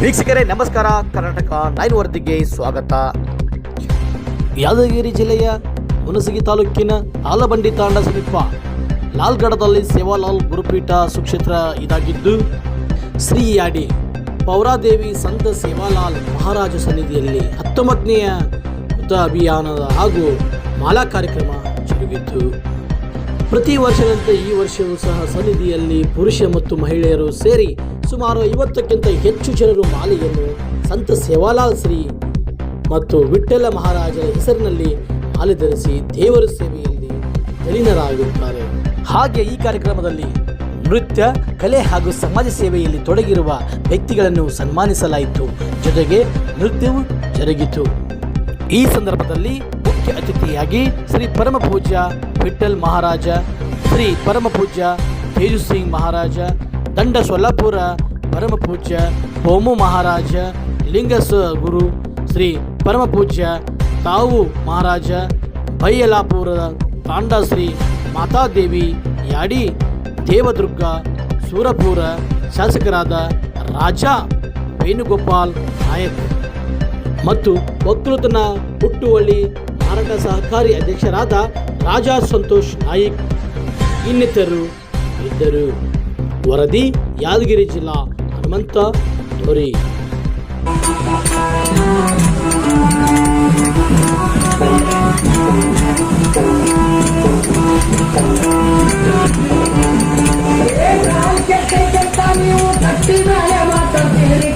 ವೀಕ್ಷಕರೇ ನಮಸ್ಕಾರ. ಕರ್ನಾಟಕ 9 ವರದಿಗೆ ಸ್ವಾಗತ. ಯಾದಗಿರಿ ಜಿಲ್ಲೆಯ ಹುಣಸಗಿ ತಾಲೂಕಿನ ಆಲಬಂಡಿ ತಾಂಡ ಸಮೀಪ ಲಾಲ್ಗಢದಲ್ಲಿ ಸೇವಾಲಾಲ್ ಗುರುಪೀಠ ಸುಕ್ಷೇತ್ರ ಇದಾಗಿದ್ದು, ಶ್ರೀ ಯಾಡಿ ಪೌರಾದೇವಿ ಸಂತ ಸೇವಾಲಾಲ್ ಮಹಾರಾಜ ಸನ್ನಿಧಿಯಲ್ಲಿ 19ನೇ ಅಭಿಯಾನದ ಹಾಗೂ ಮಾಲಾ ಕಾರ್ಯಕ್ರಮ ಜರುಗಿತು. ಪ್ರತಿ ವರ್ಷದಂತೆ ಈ ವರ್ಷವೂ ಸಹ ಸನ್ನಿಧಿಯಲ್ಲಿ ಪುರುಷ ಮತ್ತು ಮಹಿಳೆಯರು ಸೇರಿ ಸುಮಾರು 50ಕ್ಕಿಂತ ಹೆಚ್ಚು ಜನರು ಮಾಲೆಯನ್ನು ಸಂತ ಸೇವಾಲಾಲ್ ಶ್ರೀ ಮತ್ತು ವಿಠ್ಠಲ ಮಹಾರಾಜರ ಹೆಸರಿನಲ್ಲಿ ಮಾಲೆ ಧರಿಸಿ ದೇವರ ಸೇವೆಯಲ್ಲಿ ತಲ್ಲೀನರಾಗುತ್ತಾರೆ. ಹಾಗೆ ಈ ಕಾರ್ಯಕ್ರಮದಲ್ಲಿ ನೃತ್ಯ, ಕಲೆ ಹಾಗೂ ಸಮಾಜ ಸೇವೆಯಲ್ಲಿ ತೊಡಗಿರುವ ವ್ಯಕ್ತಿಗಳನ್ನು ಸನ್ಮಾನಿಸಲಾಯಿತು. ಜೊತೆಗೆ ನೃತ್ಯವೂ ಜರುಗಿತು. ಈ ಸಂದರ್ಭದಲ್ಲಿ ಮುಖ್ಯ ಅತಿಥಿಯಾಗಿ ಶ್ರೀ ಪರಮ ಪೂಜ್ಯ ವಿಠ್ಠಲ್ ಮಹಾರಾಜ, ಶ್ರೀ ಪರಮ ಪೂಜ್ಯ ತೇಜು ಸಿಂಗ್ ಮಹಾರಾಜ, ದಂಡ ಸೊಲ್ಲಾಪುರ ಪರಮ ಪೂಜ್ಯ ಪೋಮು ಮಹಾರಾಜ, ಲಿಂಗಸ ಗುರು ಶ್ರೀ ಪರಮ ಪೂಜ್ಯ ತಾವು ಮಹಾರಾಜ, ಬೈಯಲಾಪುರದ ತಾಂಡ ಶ್ರೀ ಮಾತಾದೇವಿ ಯಾಡಿ, ದೇವದುರ್ಗ ಸೂರಪುರ ಶಾಸಕರಾದ ರಾಜಾ ವೇಣುಗೋಪಾಲ್ ನಾಯಕ್ ಮತ್ತು ಒಕ್ಕಲುತನ ಹುಟ್ಟುವಳ್ಳಿ ಮಾರಾಟ ಸಹಕಾರಿ ಅಧ್ಯಕ್ಷರಾದ ರಾಜಾ ಸಂತೋಷ್ ನಾಯಿಕ್ ಇನ್ನಿತರರು ಇದ್ದರು. ವರದಿ ಯಾದಗಿರಿ ಜಿಲ್ಲಾ ಹನುಮಂತ ದೊರೆ. ನೀವು ಕಟ್ಟಿ ಮೇಲೆ ಮಾತಾಡ್ತೀರಿ.